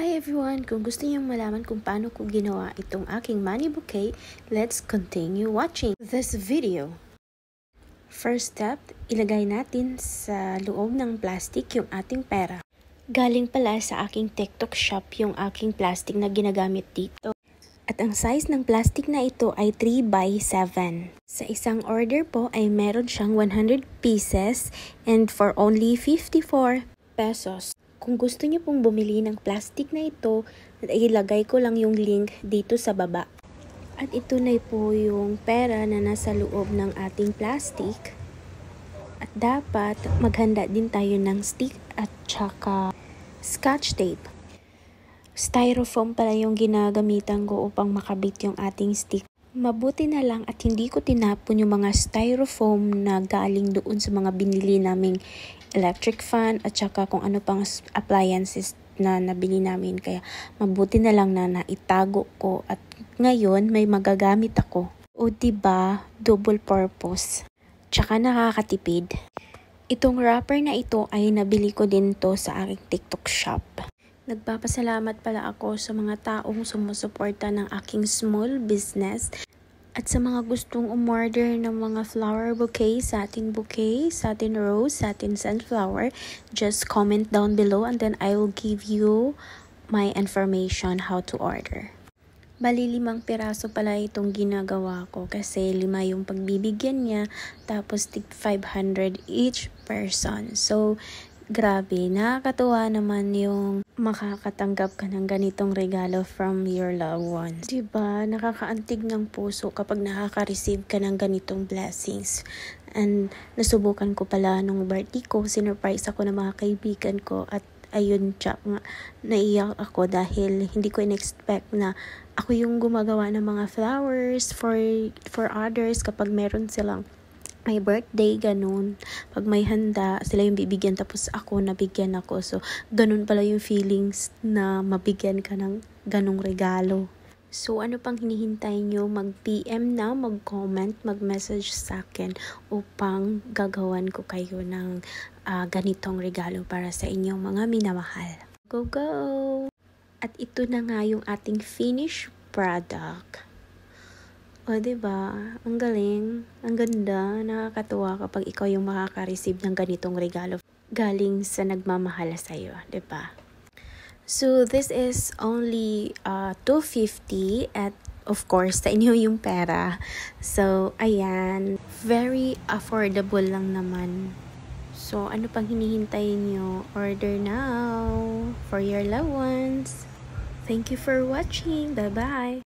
Hi everyone! Kung gusto niyong malaman kung paano ko ginawa itong aking money bouquet, let's continue watching this video. First step, ilagay natin sa loob ng plastic yung ating pera. Galing pala sa aking TikTok shop yung aking plastic na ginagamit dito. At ang size ng plastic na ito ay 3x7. Sa isang order po ay meron siyang 100 pieces and for only 54 pesos. Kung gusto niyo pong bumili ng plastic na ito, ilagay ko lang yung link dito sa baba. At ito na po yung pera na nasa loob ng ating plastic. At dapat maghanda din tayo ng stick at saka scotch tape. Styrofoam pala yung ginagamitan ko upang makabit yung ating stick. Mabuti na lang at hindi ko tinapon yung mga styrofoam na galing doon sa mga binili naming electric fan at saka kung ano pang appliances na nabili namin. Kaya mabuti na lang na naitago ko at ngayon may magagamit ako. O diba, double purpose. Tsaka nakakatipid. Itong wrapper na ito ay nabili ko din to sa aking TikTok shop. Nagpapasalamat pala ako sa mga taong sumusuporta ng aking small business at sa mga gustong umorder ng mga flower bouquet, satin rose, satin sunflower. Just comment down below and then I will give you my information how to order. Bali 5 piraso pala itong ginagawa ko kasi 5 yung pagbibigyan niya tapos tig 500 each person. So grabe, nakakatuwa naman yung makakatanggap ka ng ganitong regalo from your loved ones. Diba? Nakakaantig ng puso kapag nakaka-receive ka ng ganitong blessings. And nasubukan ko pala nung birthday ko, sinurprise ako ng mga kaibigan ko at ayun, naiyak ako dahil hindi ko in-expect na ako yung gumagawa ng mga flowers for others kapag meron silang may birthday, ganun. Pag may handa, sila yung bibigyan tapos ako nabigyan ako. So, ganun pala yung feelings na mabigyan ka ng ganung regalo. So, ano pang hinihintay nyo? Mag-PM na, mag-comment, mag-message sa akin upang gagawan ko kayo ng ganitong regalo para sa inyong mga minamahal. Go, go! At ito na nga yung ating finished product. O, diba? Ang galing, ang ganda, nakakatuwa kapag ikaw yung makaka-receive ng ganitong regalo galing sa nagmamahal sa'yo, diba? So, this is only 250 at of course, sa inyo yung pera. So, ayan, very affordable lang naman. So, ano pang hinihintay nyo? Order now for your loved ones. Thank you for watching. Bye-bye!